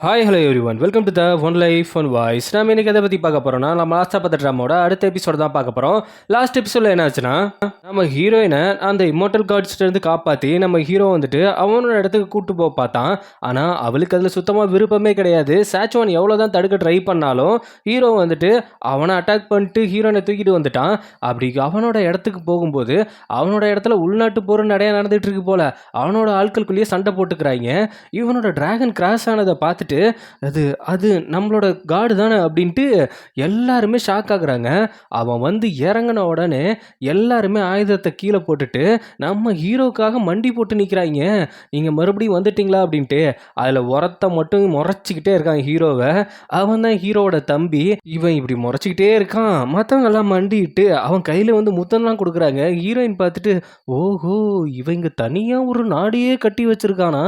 Hi hello every one welcome to the one life one voice. நம்ம இன்னைக்கு எதை பற்றி பார்க்க போகிறோம்னா, நம்ம லாஸ்ட்டாக பார்த்த ட்ராமோட அடுத்த எபிசோட தான் பார்க்க போகிறோம். லாஸ்ட் எபிசோடில் என்ன ஆச்சுன்னா, நம்ம ஹீரோயினை அந்த இம்மோட்டல் காட்ஸ்லேருந்து காப்பாற்றி நம்ம ஹீரோ வந்துட்டு அவனோட இடத்துக்கு கூட்டு போக பார்த்தான். ஆனால் அவளுக்கு அதில் சுத்தமாக விருப்பமே கிடையாது. சாச்சுவான் எவ்வளோ தான் தடுக்க ட்ரை பண்ணாலும் ஹீரோ வந்துட்டு அவனை அட்டாக் பண்ணிட்டு ஹீரோயினை தூக்கிட்டு வந்துட்டான். அப்படி அவனோட இடத்துக்கு போகும்போது அவனோட இடத்துல உள்நாட்டு போர் நிறையா நடந்துட்டு இருக்கு போல. அவனோட ஆட்களுக்குள்ளேயே சண்டை போட்டுக்கிறாங்க. இவனோட டிராகன் கிராஸ் ஆனதை பார்த்துட்டு அது அது நம்மளோட காடு தானே அப்படின்ட்டு எல்லாருமே ஷாக் ஆகுறாங்க. அவன் வந்து இறங்கின உடனே எல்லாருமே ஆயுதத்தை கீழே போட்டுட்டு நம்ம ஹீரோக்காக மண்டி போட்டு நிற்கிறாங்க. நீங்கள் மறுபடியும் வந்துட்டீங்களா அப்படின்ட்டு. அதில் ஒருத்த மட்டும் முறைச்சிக்கிட்டே இருக்கான் ஹீரோவை. அவன் தான் ஹீரோவோட தம்பி. இவன் இப்படி முறைச்சிக்கிட்டே இருக்கான். மற்றவங்க எல்லாம் மண்டிட்டு அவன் கையில் வந்து முத்தம்லாம் கொடுக்குறாங்க. ஹீரோயின் பார்த்துட்டு, ஓஹோ இவங்க தனியாக ஒரு நாடையே கட்டி வச்சிருக்கானா,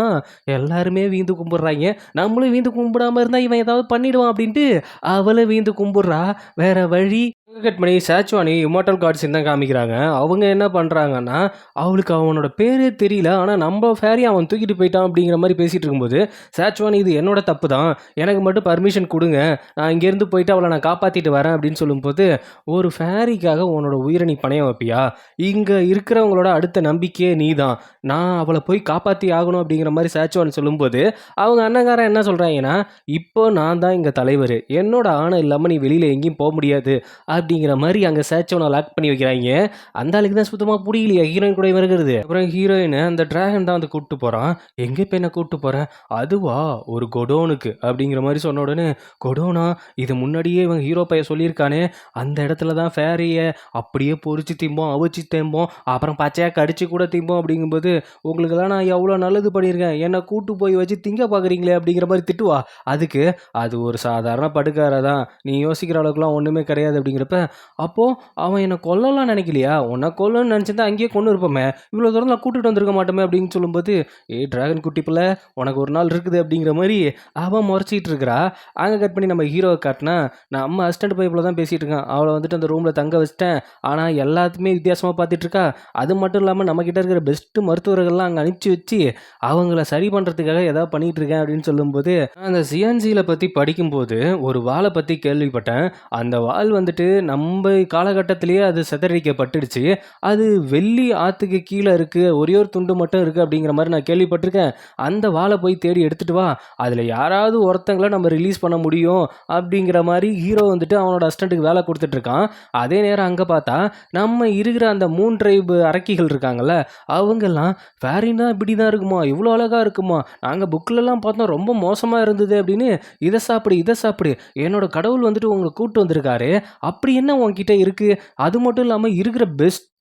எல்லாருமே வீந்து கும்பிட்றாங்க, நம்மளும் வீந்து கும்பிடாம இருந்தா இவன் ஏதாவது பண்ணிடுவான் அப்படின்ட்டு அவளை வீந்து கும்பிடுறா. வேற வழி. கட் பண்ணி சாச்சுவானி இம்மோட்டல் காட்ஸ் தான் காமிக்கிறாங்க. அவங்க என்ன பண்ணுறாங்கன்னா, அவளுக்கு அவனோட பேரே தெரியல, ஆனால் நம்ம ஃபேரி அவன் தூக்கிட்டு போயிட்டான் அப்படிங்கிற மாதிரி பேசிகிட்டு இருக்கும்போது, சாச்சுவானி இது என்னோட தப்பு தான், எனக்கு மட்டும் பர்மிஷன் கொடுங்க, நான் இங்கேருந்து போயிட்டு அவளை நான் காப்பாற்றிட்டு வரேன் அப்படின்னு சொல்லும்போது, ஒரு ஃபேரிக்காக உன்னோட உயிரை நீ பணைய வைப்பியா? இங்கே இருக்கிறவங்களோட அடுத்த நம்பிக்கையே நீ தான், நான் அவளை போய் காப்பாற்றி ஆகணும் அப்படிங்கிற மாதிரி சாச்சுவானி சொல்லும்போது, அவங்க அண்ணங்காரன் என்ன சொல்கிறாங்கன்னா, இப்போ நான் தான் இங்கே தலைவர், என்னோட ஆணை இல்லாமல் நீ வெளியில் எங்கேயும் போக முடியாது அப்படிங்கிற மாதிரி அங்கே சேச்சவனை லாக் பண்ணி வைக்கிறாங்க. அந்த ஆளுக்கு தான் சுத்தமாக பிடிக்கலையா ஹீரோயின் கூட வருகிறது. அப்புறம் ஹீரோயின் அந்த டிராகன் தான் வந்து கூப்பிட்டு போகிறான். எங்கே போய் என்ன கூப்பிட்டு போகிறேன்? அதுவா ஒரு கொடோனுக்கு அப்படிங்கிற மாதிரி சொன்ன உடனே, கொடோனா இது முன்னாடியே இவன் ஹீரோ பையன் சொல்லியிருக்கானே, அந்த இடத்துல தான் ஃபேரியை அப்படியே பொறிச்சு திம்போம், அவிச்சு திம்போம், அப்புறம் பச்சையாக கடிச்சு கூட திம்போம் அப்படிங்கும்போது, உங்களுக்கெல்லாம் நான் எவ்வளோ நல்லது பண்ணியிருக்கேன், என்னை கூட்டு போய் வச்சு திங்க பார்க்குறீங்களே அப்படிங்கிற மாதிரி திட்டுவா. அதுக்கு அது ஒரு சாதாரண படுக்கார தான், நீ யோசிக்கிற அளவுக்குலாம் ஒன்றுமே கிடையாது அப்படிங்கிறப்ப, அப்போது அவன் என்னை கொல்லலாம் நினைக்கலையா, உன்னை கொல்லணும்னு நினச்சிருந்தா அங்கேயே கொண்டு இருப்போமே, இவ்வளோ தூரம் நான் கூட்டிகிட்டு வந்திருக்க மாட்டோமே அப்படின்னு சொல்லும்போது, டிராகன் குட்டி பிள்ளை உனக்கு ஒரு நாள் இருக்குது அப்படிங்கிற மாதிரி அவன் முறைச்சிக்கிட்டு இருக்கிறா. அங்கே கட் பண்ணி நம்ம ஹீரோவை காட்டினா, நம்ம அசிஸ்டன்ட் பைப்பில் தான் பேசிகிட்டு இருக்கான். அவளை வந்துட்டு அந்த ரூமில் தங்க வச்சிட்டேன், ஆனால் எல்லாத்துமே வித்தியாசமாக பார்த்துட்டு இருக்கா. அது மட்டும் இல்லாமல் நம்மக்கிட்ட இருக்கிற பெஸ்ட்டு மருத்துவர்கள்லாம் அங்கே அனுப்பிச்சி வச்சு அவங்கள சரி பண்ணுறதுக்காக ஏதாவது பண்ணிகிட்டு இருக்கேன் அப்படின்னு சொல்லும்போது, அந்த சிஎன்சியில் பற்றி படிக்கும்போது ஒரு வாளை பற்றி கேள்விப்பட்டேன். அந்த வாள் வந்துட்டு நம்ம காலகட்டத்திலேயே அது சிதறடிக்கப்பட்டுடுச்சு, அது வெள்ளி ஆற்றுக்கு கீழே இருக்குது, ஒரே ஒரு துண்டு மட்டும் இருக்குது அப்படிங்கிற மாதிரி நான் கேள்விப்பட்டிருக்கேன். அந்த வாளை போய் தேடி எடுத்துகிட்டு வா, அதில் யாராவது ஒருத்தங்களை நம்ம ரிலீஸ் பண்ண முடியும் அப்படிங்கிற மாதிரி ஹீரோ வந்துட்டு அவனோட அசிஸ்டண்ட்டுக்கு வேலை கொடுத்துட்ருக்கான். அதே நேரம் அங்கே பார்த்தா நம்ம இருக்கிற அந்த 3 ட்ரைபு அரக்கிகள் இருக்காங்கல்ல, அவங்கெல்லாம் ஃபேரின் தான் இப்படி தான் இருக்குமா, இவ்வளோ அழகாக இருக்குமா, நாங்கள் புக்கிலலாம் பார்த்தோம் ரொம்ப மோசமாக இருந்தது அப்படின்னு, இதை சாப்பிடு இதை சாப்பிடு, என்னோட கடவுள் வந்துட்டு உங்களை கூப்பிட்டு வந்திருக்காரு, அப்படி என்ன உன்கிட்ட இருக்குது, அது மட்டும் இல்லாமல் இருக்கிற பெஸ்ட்டு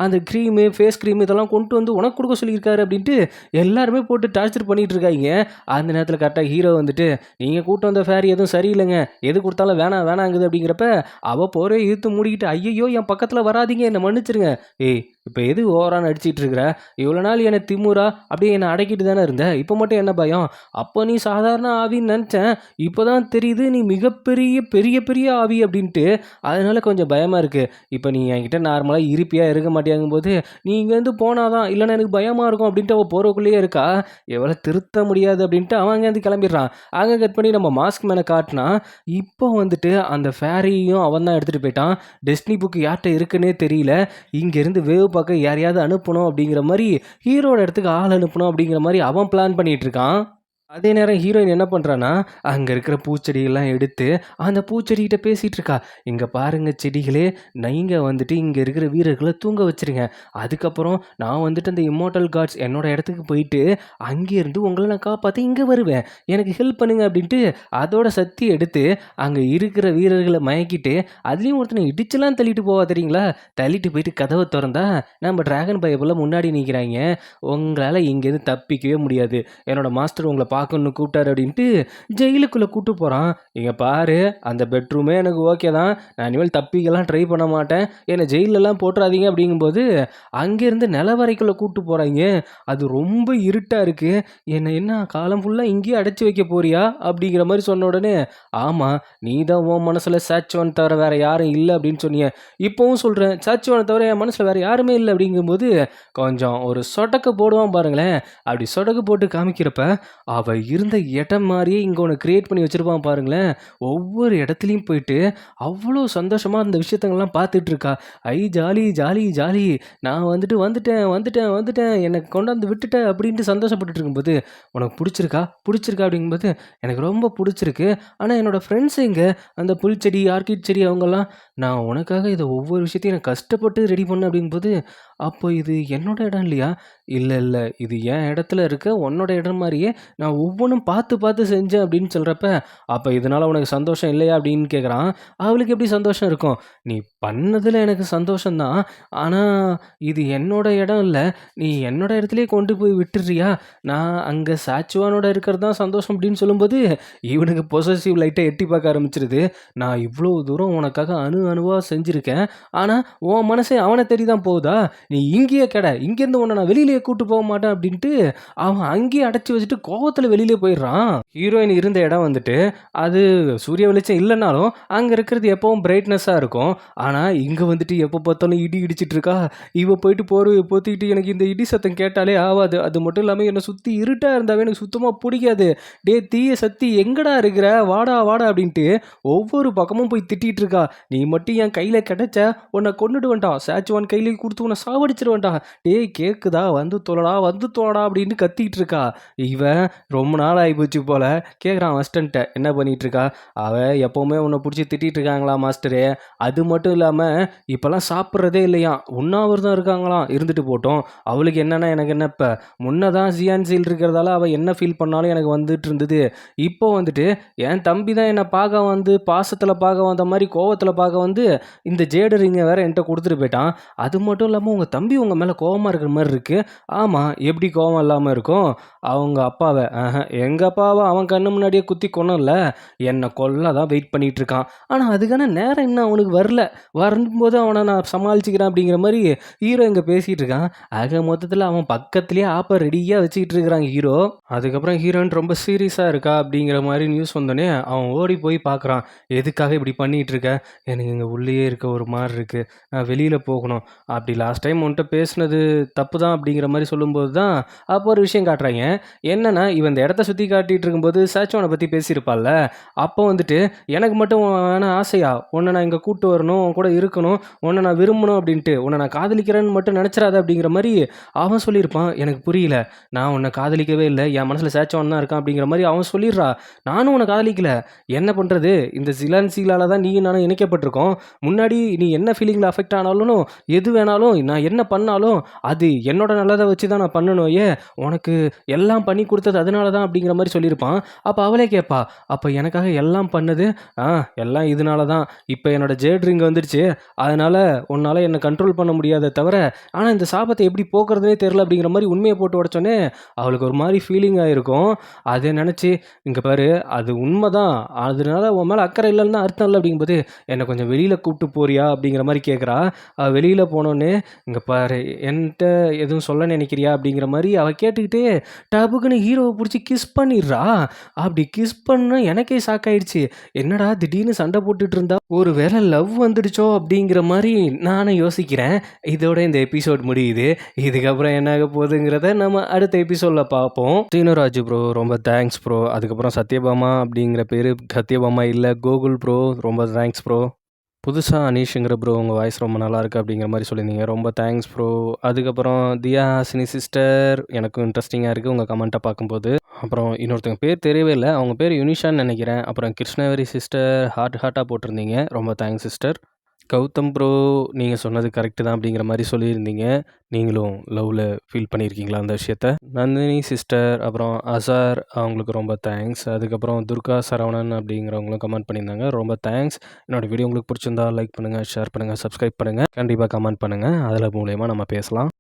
அந்த க்ரீமு ஃபேஸ் க்ரீம் இதெல்லாம் கொண்டு வந்து உனக்கு கொடுக்க சொல்லியிருக்காரு அப்படின்ட்டு எல்லாருமே போட்டு டார்ச்சர் பண்ணிகிட்டு இருக்காங்க. அந்த நேரத்தில் கரெக்டாக ஹீரோ வந்துட்டு, நீங்கள் கூட்டு வந்த ஃபேரி எதுவும் சரியில்லைங்க, எது கொடுத்தாலும் வேணாம் வேணாங்குது அப்படிங்கிறப்ப, அவள் போரே இழுத்து மூடிக்கிட்டு, ஐயையோ என் பக்கத்தில் வராதிங்க, என்னை மன்னிச்சிருங்க, ஏய் இப்போ எது ஓவரான்னு அடிச்சிட்டு இருக்கிற, இவ்வளோ நாள் என்னை திமுறா அப்படியே என்னை அடக்கிட்டு தானே இருந்த, இப்போ மட்டும் என்ன பயம், அப்போ நீ சாதாரண ஆவின்னு நினச்சேன், இப்போ தான் தெரியுது நீ மிகப்பெரிய பெரிய பெரிய ஆவி அப்படின்ட்டு, அதனால கொஞ்சம் பயமாக இருக்குது, இப்போ நீ என்கிட்ட நார்மலாக இருப்பியா இருக்க மாட்டியாங்கும்போது, நீ இங்கேருந்து போனாதான், இல்லைன்னா எனக்கு பயமாக இருக்கும் அப்படின்ட்டு அவள் போகிறக்குள்ளேயே இருக்கா, எவ்வளோ திருத்த முடியாது அப்படின்ட்டு அவன் அங்கேருந்து கிளம்பிடுறான். அங்கே கட் பண்ணி நம்ம மாஸ்க் மேலே காட்டினா, இப்போ வந்துட்டு அந்த ஃபேரியையும் அவன் தான் எடுத்துகிட்டு போயிட்டான். டெஸ்டினி புக்கு யார்கிட்ட இருக்குன்னே தெரியல, இங்கேருந்து வேவ் பார்க்க யாரையாவது அனுப்பணும் அப்படிங்கிற மாதிரி, ஹீரோட இடத்துக்கு ஆள் அனுப்பணும் அப்படிங்கிற மாதிரி அவன் பிளான் பண்ணிகிட்டு இருக்கான். அதே நேரம் ஹீரோயின் என்ன பண்ணுறான்னா, அங்கே இருக்கிற பூச்செடியெல்லாம் எடுத்து அந்த பூச்செடிகிட்ட பேசிகிட்டு இருக்கா. இங்கே பாருங்கள் செடிகளே, நீங்கள் வந்துட்டு இங்கே இருக்கிற வீரர்களை தூங்க வச்சுருங்க, அதுக்கப்புறம் நான் வந்துட்டு அந்த இம்மோட்டல் காட்ஸ் என்னோட இடத்துக்கு போயிட்டு அங்கேருந்து உங்களை நான் காப்பாற்றி இங்கே வருவேன், எனக்கு ஹெல்ப் பண்ணுங்க அப்படின்ட்டு அதோட சக்தி எடுத்து அங்கே இருக்கிற வீரர்களை மயக்கிட்டு, அதுலேயும் ஒருத்தனை இடிச்செல்லாம் தள்ளிட்டு போவா தெரியுங்களா, தள்ளிட்டு போயிட்டு கதவை திறந்தா நம்ம டிராகன் பைபிளில் முன்னாடி நிற்கிறாங்க. உங்களால் இங்கேருந்து தப்பிக்கவே முடியாது, என்னோட மாஸ்டர் உங்களை பார்க்கணுன்னு கூப்பிட்டாரு அப்படின்ட்டு ஜெயிலுக்குள்ளே கூப்பிட்டு போகிறான். இங்கே பாரு, அந்த பெட்ரூமே எனக்கு ஓகே தான், நான் இனிமேல் தப்பிக்கலாம் ட்ரை பண்ண மாட்டேன், என்னை ஜெயிலெல்லாம் போட்டுறாதீங்க அப்படிங்கும்போது அங்கேருந்து நிலவரைக்குள்ளே கூப்பிட்டு போகிறாங்க. அது ரொம்ப இருட்டாக இருக்குது, என்னை என்ன காலம் ஃபுல்லாக இங்கேயே அடைச்சி வைக்க போறியா அப்படிங்கிற மாதிரி சொன்ன உடனே, ஆமாம் நீ தான் உன் மனசில் சாச்சுவான் தவிர வேறு யாரும் இல்லை அப்படின்னு சொன்னீங்க, இப்போவும் சொல்கிறேன் சாச்சுவானை தவிர என் மனசில் வேறு யாருமே இல்லை அப்படிங்கும்போது கொஞ்சம் ஒரு சொடக்கு போடுவான் பாருங்களேன். அப்படி சொடக்கு போட்டு காமிக்கிறப்ப அவ அவ இருந்த இடம் மாரியே இங்க ஒண்ணு கிரியேட் பண்ணி வச்சிருப்பான் பாருங்களேன். ஒவ்வொரு இடத்துலயும் போயிட்டு, அவ்ளோ சந்தோஷமா அந்த விஷயத்தங்கள்லாம் பார்த்துட்டு இருக்கா. "ஐ ஜாலி, ஜாலி, ஜாலி. நான் வந்துட்டு வந்துட்டேன், வந்துட்டேன், வந்துட்டேன். என்ன கொண்டாந்து விட்டுட்ட" அப்படின்ட்டு சந்தோஷப்பட்டுட்டு இருக்கும்போது, "உனக்கு புடிச்சிருக்கா? புடிச்சிருக்கா?" அப்படிங்கும்போது, "எனக்கு ரொம்ப புடிச்சிருக்கு. ஆனா என்னோட ஃப்ரெண்ட்ஸ் எங்க? அந்த புல்செடி, ஆர்க்கிட் செடி அவங்கலாம். நான் உனக்காக இத ஒவ்வொரு விஷயத்தையும் நான் கஷ்டப்பட்டு ரெடி பண்ணேன்" அப்படிங்கும்போது, "அப்போ இது என்னோட இடம் இல்லையா?" "இல்ல, இல்ல. இது என் இடத்துல இருக்க உன்னோட இடம் மாரியே நான் ஒவ்வொன்னும் பார்த்து, பார்த்து செஞ்சேன்" அப்படின்னு சொல்றப்ப, "அப்ப இதனால உனக்கு சந்தோஷம் இல்லையா?" அப்படின்னு கேட்குறான். அவளுக்கு எப்படி சந்தோஷம் இருக்கும்? "நீ பண்ணதுல எனக்கு சந்தோஷம் தான். ஆனா, இது என்னோட இடம் இல்ல. நீ என்னோட இடத்துலயே கொண்டு போய் விட்டுர்றியா? நான் அங்க சாச்சுவானோட இருக்கிறது தான் சந்தோஷம்" அப்படின்னு சொல்லும்போது, இவனுக்கு பொசசிவ் லைட்டா எட்டி பார்க்க ஆரம்பிச்சுருது. "நான் இவ்ளோ தூரம் உனக்காக அணு அணுவா செஞ்சிருக்கேன். ஆனா, உன் மனசே அவன தேடி தான் போகுதா? நீ இங்கேயே கெட. இங்கேருந்து உன்ன நான் வெளியிலயே கூட்டு போக மாட்டேன்" அப்படின்ட்டு அவன் அங்கேயே அடைச்சு வச்சுட்டு கோவத்துல வெளியிலே போயிடுறான். ஹீரோயின் இருந்த இடம் வந்துட்டு, அது சூரிய வெளிச்சம் இல்லனாலும், அங்க இருக்கிறது எப்பவும் பிரைட்னஸா இருக்கும். ஆனா, இங்க வந்துட்டு எப்ப பார்த்தாலும் இடி இடிச்சிட்டு இருக்கா. இவ போயிட்டு போர்வைய போத்திக்கிட்டு, "எனக்கு இந்த இடி சத்தம் கேட்டாலே ஆவாது. அது மட்டும் இல்லாம என்ன சுத்தி இருட்டா இருந்தாவே எனக்கு சுத்தமா புடிக்காது. டேய் தீய சக்தி எங்கடா இருக்கிற? வாடா, வாடா" அப்படின்ட்டு ஒவ்வொரு பக்கமும் போய் திட்டிட்டு இருக்கா. "நீ மட்டும் என் கையில கிடைச்ச, உன்ன கொன்னுடுவேன்டா. சாச்சுவான் கையில குடுத்து உன்ன சாவடிச்சுருவேன்டா. டேய் கேக்குதா? வந்து தொலடா, வந்து தொலடா" அப்படின்னு கத்திக்கிட்டு இருக்கா. இவன் ரொம்ப நாள் ஆயிப்போச்சு போல. கேட்குறான் அசிஸ்டன்ட்ட, "என்ன பண்ணிட்டு இருக்கா?" அவ எப்பவுமே உன்ன புடிச்சு திட்டிட்டு இருக்காங்களா மாஸ்டரு. அது மட்டும் இல்லாம, இப்பலாம் சாப்பிடுறதே இல்லையாம். உண்ணாவிரதம் இருக்காங்களாம். இருந்துட்டு போட்டும். அவளுக்கு என்னன்னா எனக்கு என்ன இப்ப? முன்ன தான் சியான்சில் இருக்கிறதால அவ என்ன ஃபீல் பண்ணாலும் எனக்கு வந்துட்டு இருந்தது. இப்போ வந்துட்டு என் தம்பி தான் என்ன பார்க்க வந்து, பாசத்துல பார்க்க வந்த மாரி கோவத்துல பார்க்க வந்து, இந்த ஜேடு ரிங்க வேற என்ட்ட குடுத்துட்டு போயிட்டான். அது மட்டும் இல்லாம உங்க தம்பி உங்க மேல கோவமா இருக்கிற மாரி இருக்கு. ஆமா, எப்படி கோவம் இல்லாம இருக்கும்? அவங்க அப்பாவ எங்க அப்பாவ அவன் கண்ணு முன்னாடியே குத்தி கொன்னோம்ல. என்ன கொல்ல தான் வெயிட் பண்ணிட்டு இருக்கான். ஆனா அதுக்கான நேரம் இன்னும் அவனுக்கு வரல. வரும்போது அவன நான் சமாளிச்சுக்கிறேன் அப்படிங்கிற மாரி ஹீரோ இங்க பேசிட்டு இருக்கான். ஆக மொத்தத்துல அவன் பக்கத்திலேயே ஆப்ப ரெடியா வச்சுக்கிட்டு இருக்கிறான் ஹீரோ. அதுக்கப்புறம் ஹீரோயின் ரொம்ப சீரியஸா இருக்கா அப்படிங்கிற மாரி நியூஸ் வந்தோனே, அவன் ஓடி போய் பார்க்குறான். "எதுக்காக இப்படி பண்ணிட்டு இருக்க? எனக்கு இங்க உள்ளேயே இருக்க ஒரு மாரி இருக்கு. நான் வெளியில போகணும். அப்படி லாஸ்ட் டைம் உன்ட்ட பேசுனது தப்பு தான்" அப்படிங்கிற மாரி சொல்லும்போது தான், அப்போ ஒரு விஷயம் காட்டுறாய்ங்க. என்னன்னா, இவன் இந்த இடத்த சுத்தி காட்டிட்டு இருக்கும்போது சேச்சுவன பத்தி பேசியிருப்பாள்ல. அப்போ வந்துட்டு, "எனக்கு மட்டும் வேணா ஆசையா? உன்ன நான் இங்க கூட்டு வரணும், உன் கூட இருக்கணும், உன்ன நான் விரும்பணும் அப்படின்ட்டு. உன்ன நான் காதலிக்கிறேன்னு மட்டும் நெனச்சிராத" அப்படிங்கிற மாரி அவன் சொல்லியிருப்பான். எனக்கு புரியல. நான் உன்ன காதலிக்கவே இல்ல. என் மனசுல சேச்சுவன் தான் இருக்கான் அப்படிங்கிற மாரி அவன் சொல்லிடுறா. நானும் உன்ன காதலிக்கல. என்ன பண்றது? இந்த சிலான்சிலால தான் நீயும் நானும் இணைக்கப்பட்டிருக்கோம். முன்னாடி நீ என்ன ஃபீலிங்ல அஃபெக்ட் ஆனாலும், எது வேணாலும், நான் என்ன பண்ணாலும், அது என்னோட நல்லத வச்சு தான் நான் பண்ணணும். உனக்கு எல்லாம் பண்ணி குடுத்தது அதனால தான் அப்படிங்கிற மாரி சொல்லியிருப்பான். அப்ப அவளே கேட்பா, "அப்ப எனக்காக எல்லாம் பண்ணது, ஆ எல்லாம் இதனால தான். இப்ப என்னோட ஜேட் ரிங் வந்துருச்சு. அதனால உன்னால என்ன கண்ட்ரோல் பண்ண முடியாதே தவிர, ஆனா இந்த சாபத்த எப்படி போக்குறதுன்னே தெரியல" அப்படிங்கிற மாரி உண்மைய போட்டு உடைச்சோனே, அவளுக்கு ஒரு மாரி ஃபீலிங் ஆயிருக்கும். அத நெனச்சு, "இங்க பாரு அது உண்மதான். அதனால உன் மேல அக்கறை இல்லன்னு தான் அர்த்தம் இல்ல" அப்படிங்கும்போது, "என்ன கொஞ்சம் வெளியில கூட்டு போறியா?" அப்படிங்கிற மாரி கேட்குறா. வெளியில போனோனே, "இங்க பாரு என்ட்ட எதுவும் சொல்ல நினைக்கிறியா?" அப்படிங்கிற மாரி அவ கேட்டுக்கிட்டே டபுக்குன்னு ஹீரோவ புடிச்சு கிஸ் பண்ணிர்றா. அப்படி கிஸ் பண்ணா எனக்கே ஷாக் ஆயிடுச்சு. என்னடா திடீர்னு சண்டை போட்டுட்டு இருந்தா, ஒரு வேளை லவ் வந்துடுச்சோ அப்படிங்கிற மாரி நானும் யோசிக்கிறேன். இதோட இந்த எபிசோட் முடியுது. இதுக்கப்புறம் என்ன ஆக போகுதுங்கிறத நம்ம அடுத்த எபிசோட்ல பார்ப்போம். சீனராஜு ப்ரோ ரொம்ப தேங்க்ஸ் ப்ரோ. அதுக்கப்புறம் சத்யபாமா அப்படிங்கிற பேரு சத்யபாமா இல்ல கோகுல் ப்ரோ ரொம்ப தேங்க்ஸ் ப்ரோ. புதுசா அனீஷுங்கிற ப்ரோ உங்கள் வாய்ஸ் ரொம்ப நல்லாயிருக்கு அப்படிங்கிற மாரி சொல்லியிருந்தீங்க. ரொம்ப தேங்க்ஸ் ப்ரோ. அதுக்கப்புறம் தியா ஹாசினி சிஸ்டர் எனக்கும் இன்ட்ரெஸ்டிங்கா இருக்குது உங்கள் கமெண்ட்ட பார்க்கும்போது. அப்புறம் இன்னொருத்தவங்க பேர் தெரியவே இல்ல. அவங்க பேர் யுனிஷான்னு நெனைக்கிறேன். அப்புறம் கிருஷ்ணவேரி சிஸ்டர் ஹார்ட்டா போட்டிருந்தீங்க. ரொம்ப தேங்க்ஸ் சிஸ்டர். கௌதம் ப்ரோ நீங்க சொன்னது கரெக்ட்டு தான் அப்படிங்கிற மாரி சொல்லியிருந்தீங்க. நீங்களும் லவ்ல ஃபீல் பண்ணியிருக்கீங்களா அந்த விஷயத்த? நந்தினி சிஸ்டர், அப்புறம் அசார் அவங்களுக்கு ரொம்ப தேங்க்ஸ். அதுக்கப்புறம் துர்கா சரவணன் அப்படிங்கிறவங்களும் கமெண்ட் பண்ணியிருந்தாங்க. ரொம்ப தேங்க்ஸ். என்னோட வீடியோ உங்களுக்கு பிடிச்சிருந்தா லைக் பண்ணுங்க, ஷேர் பண்ணுங்க, சப்ஸ்கிரைப் பண்ணுங்க. கண்டிப்பா கமெண்ட் பண்ணுங்க. அதில மூலியமா நம்ம பேசலாம்.